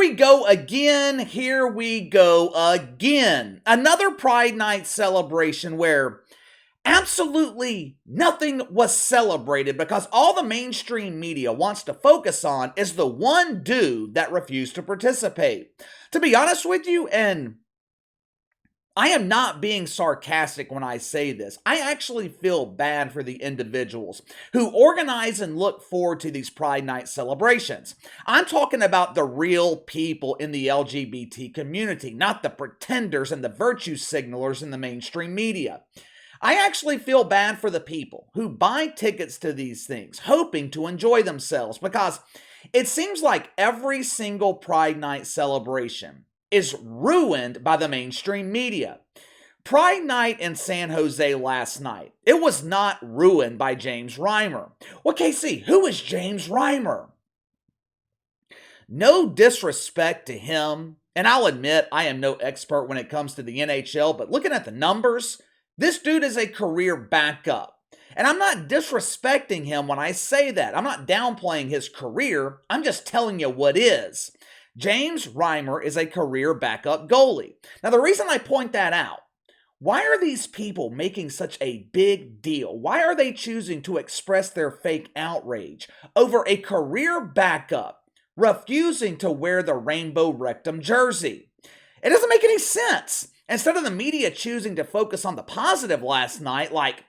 we go again. Here we go again. Another Pride Night celebration where absolutely nothing was celebrated because all the mainstream media wants to focus on is the one dude that refused to participate. To be honest with you, and I am not being sarcastic when I say this. I actually feel bad for the individuals who organize and look forward to these Pride Night celebrations. I'm talking about the real people in the LGBT community, not the pretenders and the virtue signalers in the mainstream media. I actually feel bad for the people who buy tickets to these things, hoping to enjoy themselves, because it seems like every single Pride Night celebration is ruined by the mainstream media. Pride Night in San Jose last night, it was not ruined by James Reimer. Well, KC, who is James Reimer? No disrespect to him, and I'll admit I am no expert when it comes to the NHL, but looking at the numbers, this dude is a career backup. And I'm not disrespecting him when I say that. I'm not downplaying his career. I'm just telling you what is. James Reimer is a career backup goalie. Now, the reason I point that out, why are these people making such a big deal? Why are they choosing to express their fake outrage over a career backup refusing to wear the rainbow rectum jersey? It doesn't make any sense. Instead of the media choosing to focus on the positive last night, like,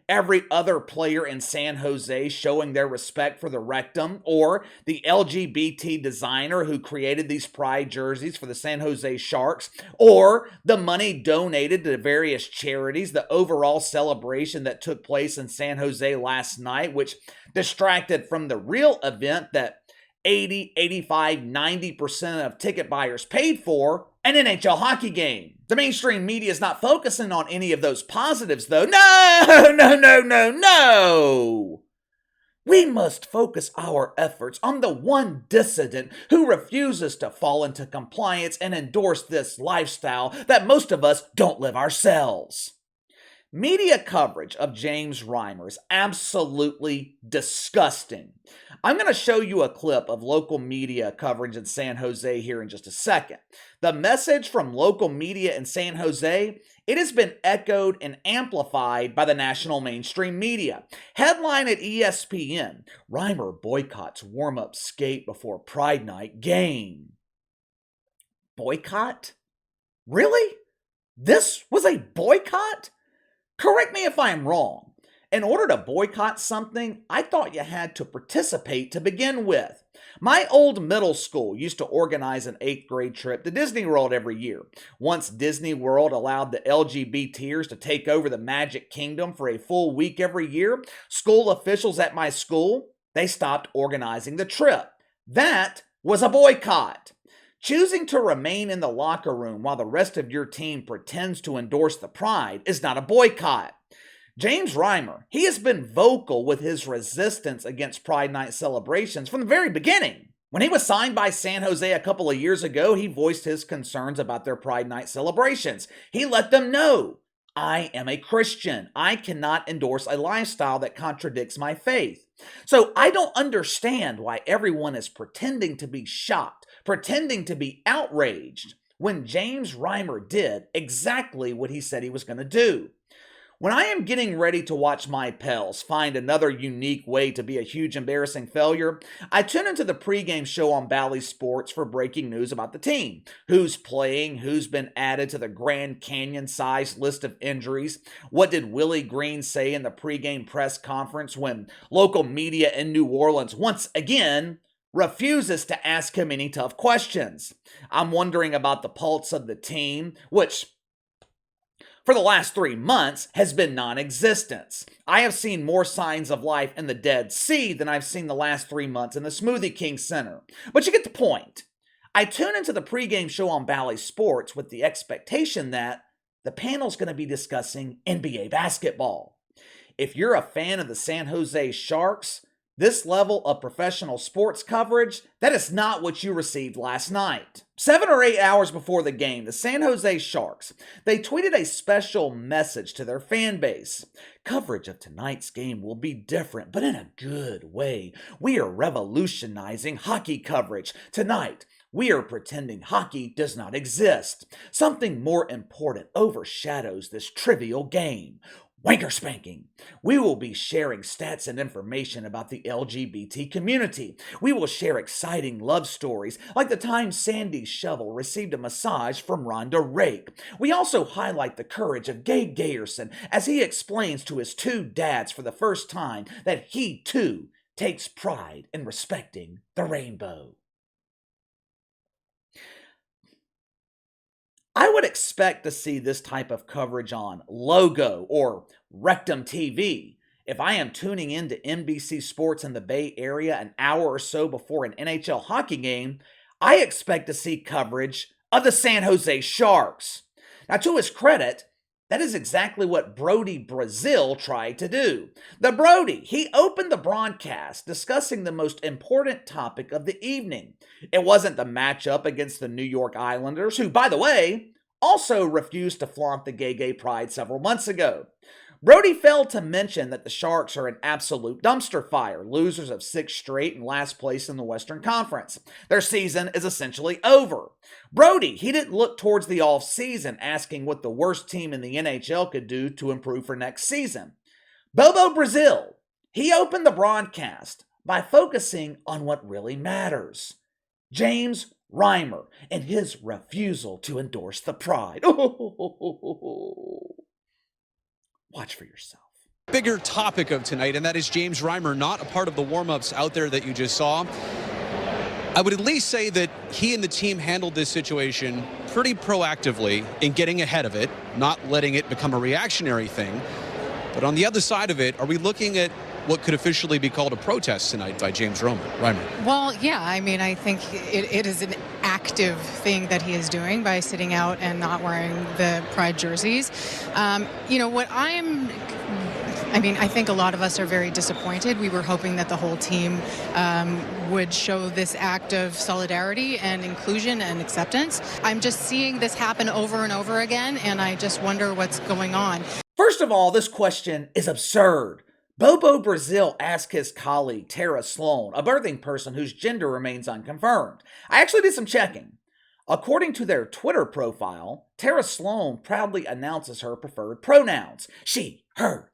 every other player in San Jose showing their respect for the rectum, or the LGBT designer who created these pride jerseys for the San Jose Sharks, or the money donated to various charities, the overall celebration that took place in San Jose last night, which distracted from the real event that 80, 85, 90% of ticket buyers paid for, an NHL hockey game. The mainstream media is not focusing on any of those positives, though. No! We must focus our efforts on the one dissident who refuses to fall into compliance and endorse this lifestyle that most of us don't live ourselves. Media coverage of James Reimer is absolutely disgusting. I'm going to show you a clip of local media coverage in San Jose here in just a second. The message from local media in San Jose, it has been echoed and amplified by the national mainstream media. Headline at ESPN, Reimer boycotts warm-up skate before Pride Night game. Boycott? Really? This was a boycott? Correct me if I'm wrong. In order to boycott something, I thought you had to participate to begin with. My old middle school used to organize an 8th grade trip to Disney World every year. Once Disney World allowed the LGBTers to take over the Magic Kingdom for a full week every year, school officials at my school, they stopped organizing the trip. That was a boycott. Choosing to remain in the locker room while the rest of your team pretends to endorse the pride is not a boycott. James Reimer, he has been vocal with his resistance against Pride Night celebrations from the very beginning. When he was signed by San Jose a couple of years ago, he voiced his concerns about their Pride Night celebrations. He let them know, I am a Christian. I cannot endorse a lifestyle that contradicts my faith. So I don't understand why everyone is pretending to be shocked, pretending to be outraged, when James Reimer did exactly what he said he was going to do. When I am getting ready to watch my pals find another unique way to be a huge embarrassing failure, I tune into the pregame show on Bally Sports for breaking news about the team. Who's playing, who's been added to the Grand Canyon-sized list of injuries, what did Willie Green say in the pregame press conference when local media in New Orleans once again refuses to ask him any tough questions. I'm wondering about the pulse of the team, which for the last 3 months has been non-existence. I have seen more signs of life in the Dead Sea than I've seen the last 3 months in the Smoothie King Center. But you get the point. I tune into the pregame show on Bally Sports with the expectation that the panel's going to be discussing NBA basketball. If you're a fan of the San Jose Sharks, this level of professional sports coverage, that is not what you received last night. 7 or 8 hours before the game, the San Jose Sharks, they tweeted a special message to their fan base. Coverage of tonight's game will be different, but in a good way. We are revolutionizing hockey coverage. Tonight, We are pretending hockey does not exist. Something more important overshadows this trivial game. Wanker spanking. We will be sharing stats and information about the LGBT community. We will share exciting love stories, like the time Sandy Shovel received a massage from Rhonda Rake. We also highlight the courage of Gabe Gayerson as he explains to his two dads for the first time that he, too, takes pride in respecting the rainbow. I would expect to see this type of coverage on Logo or Rectum TV. If I am tuning in to NBC Sports in the Bay Area an hour or so before an NHL hockey game, I expect to see coverage of the San Jose Sharks. Now, to his credit, that is exactly what Brody Brazil tried to do. The Brody, he opened the broadcast discussing the most important topic of the evening. It wasn't the matchup against the New York Islanders, who, by the way, also refused to flaunt the gay pride several months ago. Brody failed to mention that the Sharks are an absolute dumpster fire, losers of 6 straight and last place in the Western Conference. Their season is essentially over. Brody, he didn't look towards the offseason asking what the worst team in the NHL could do to improve for next season. Bobo Brazil, he opened the broadcast by focusing on what really matters. James Reimer and his refusal to endorse the pride. Watch for yourself. Bigger topic of tonight, and that is James Reimer not a part of the warm-ups out there that you just saw. I would at least say that he and the team handled this situation pretty proactively in getting ahead of it, not letting it become a reactionary thing. But on the other side of it, are we looking at what could officially be called a protest tonight by James Reimer? Well, yeah, I mean, I think it is an active thing that he is doing by sitting out and not wearing the Pride jerseys. I think a lot of us are very disappointed. We were hoping that the whole team would show this act of solidarity and inclusion and acceptance. I'm just seeing this happen over and over again, and I just wonder what's going on. First of all, this question is absurd. Bobo Brazil asked his colleague Tara Sloan, a birthing person whose gender remains unconfirmed. I actually did some checking. According to their Twitter profile, Tara Sloan proudly announces her preferred pronouns: she, her,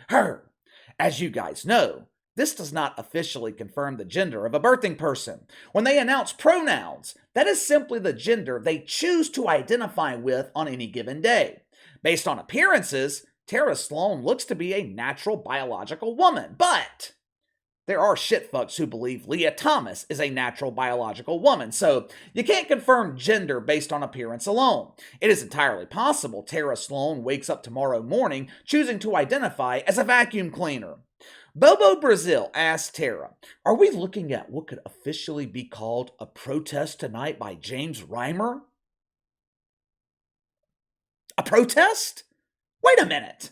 her. As you guys know, this does not officially confirm the gender of a birthing person. When they announce pronouns, that is simply the gender they choose to identify with on any given day. Based on appearances, Tara Sloan looks to be a natural biological woman, but there are shitfucks who believe Leah Thomas is a natural biological woman, so you can't confirm gender based on appearance alone. It is entirely possible Tara Sloan wakes up tomorrow morning choosing to identify as a vacuum cleaner. Bobo Brazil asked Tara, "Are we looking at what could officially be called a protest tonight by James Reimer?" A protest? Wait a minute.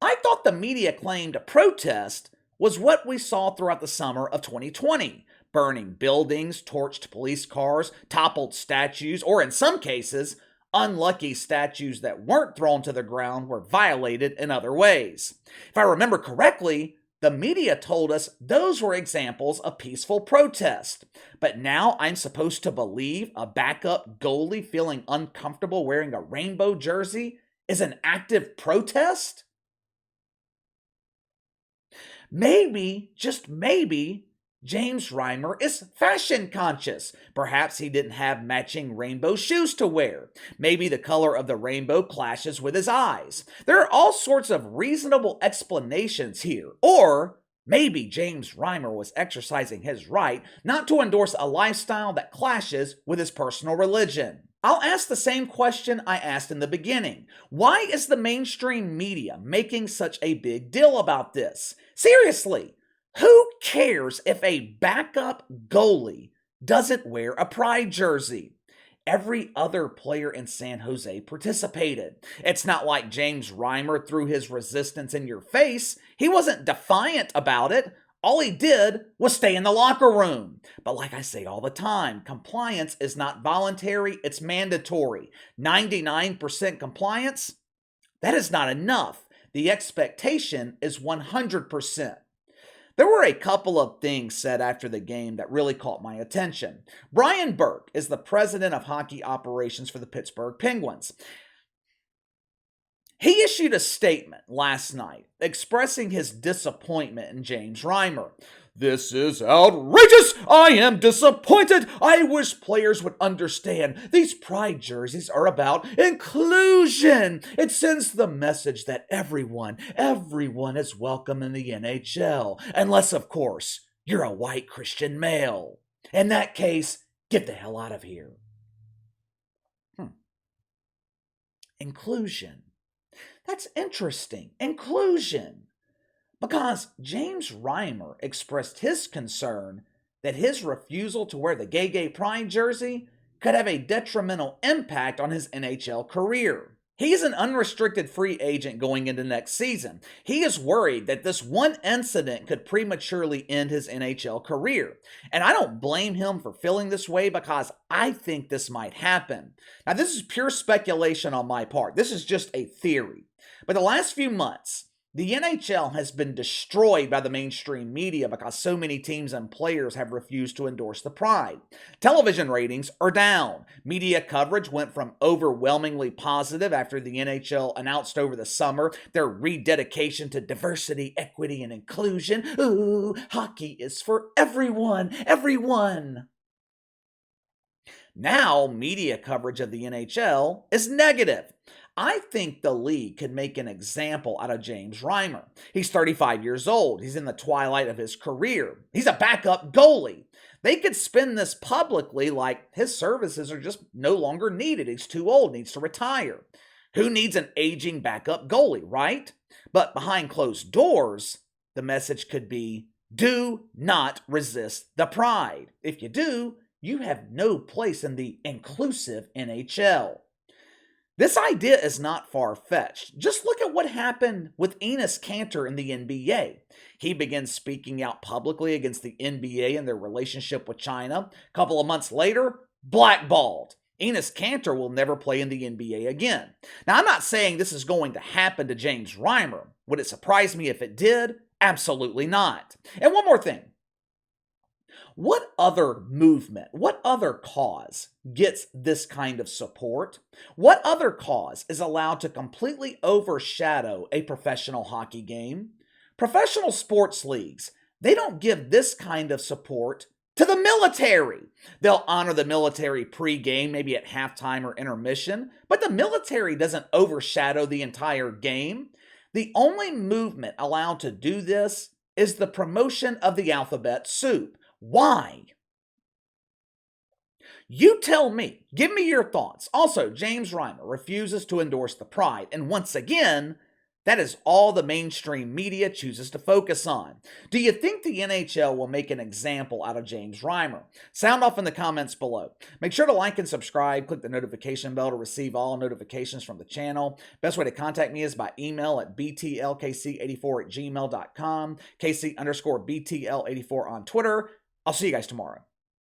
I thought the media claimed a protest was what we saw throughout the summer of 2020. Burning buildings, torched police cars, toppled statues, or in some cases, unlucky statues that weren't thrown to the ground were violated in other ways. If I remember correctly, the media told us those were examples of peaceful protest. But now I'm supposed to believe a backup goalie feeling uncomfortable wearing a rainbow jersey is an active protest? Maybe, just maybe, James Reimer is fashion conscious. Perhaps he didn't have matching rainbow shoes to wear. Maybe the color of the rainbow clashes with his eyes. There are all sorts of reasonable explanations here. Or maybe James Reimer was exercising his right not to endorse a lifestyle that clashes with his personal religion. I'll ask the same question I asked in the beginning. Why is the mainstream media making such a big deal about this? Seriously, who cares if a backup goalie doesn't wear a Pride jersey? Every other player in San Jose participated. It's not like James Reimer threw his resistance in your face. He wasn't defiant about it. All he did was stay in the locker room. But like I say all the time, compliance is not voluntary, it's mandatory. 99% compliance? That is not enough. The expectation is 100%. There were a couple of things said after the game that really caught my attention. Brian Burke is the president of hockey operations for the Pittsburgh Penguins. He issued a statement last night expressing his disappointment in James Reimer. "This is outrageous! I am disappointed! I wish players would understand these pride jerseys are about inclusion! It sends the message that everyone is welcome in the NHL, unless, of course, you're a white Christian male. In that case, get the hell out of here." Inclusion. That's interesting. Inclusion. Because James Reimer expressed his concern that his refusal to wear the gay pride jersey could have a detrimental impact on his NHL career. He's an unrestricted free agent going into next season. He is worried that this one incident could prematurely end his NHL career. And I don't blame him for feeling this way because I think this might happen. Now, this is pure speculation on my part. This is just a theory. But the last few months, the NHL has been destroyed by the mainstream media because so many teams and players have refused to endorse the pride. Television ratings are down. Media coverage went from overwhelmingly positive after the NHL announced over the summer their rededication to diversity, equity, and inclusion. Ooh, hockey is for everyone, everyone. Now, media coverage of the NHL is negative. I think the league could make an example out of James Reimer. He's 35 years old. He's in the twilight of his career. He's a backup goalie. They could spin this publicly like his services are just no longer needed. He's too old, needs to retire. Who needs an aging backup goalie, right? But behind closed doors, the message could be, do not resist the pride. If you do, you have no place in the inclusive NHL. This idea is not far-fetched. Just look at what happened with Enes Kanter in the NBA. He began speaking out publicly against the NBA and their relationship with China. A couple of months later, blackballed. Enes Kanter will never play in the NBA again. Now, I'm not saying this is going to happen to James Reimer. Would it surprise me if it did? Absolutely not. And one more thing. What other movement, what other cause gets this kind of support? What other cause is allowed to completely overshadow a professional hockey game? Professional sports leagues, they don't give this kind of support to the military. They'll honor the military pregame, maybe at halftime or intermission, but the military doesn't overshadow the entire game. The only movement allowed to do this is the promotion of the alphabet soup. Why? You tell me. Give me your thoughts. Also, James Reimer refuses to endorse the pride. And once again, that is all the mainstream media chooses to focus on. Do you think the NHL will make an example out of James Reimer? Sound off in the comments below. Make sure to like and subscribe. Click the notification bell to receive all notifications from the channel. Best way to contact me is by email at btlkc84@gmail.com, KC_BTL84 on Twitter. I'll see you guys tomorrow.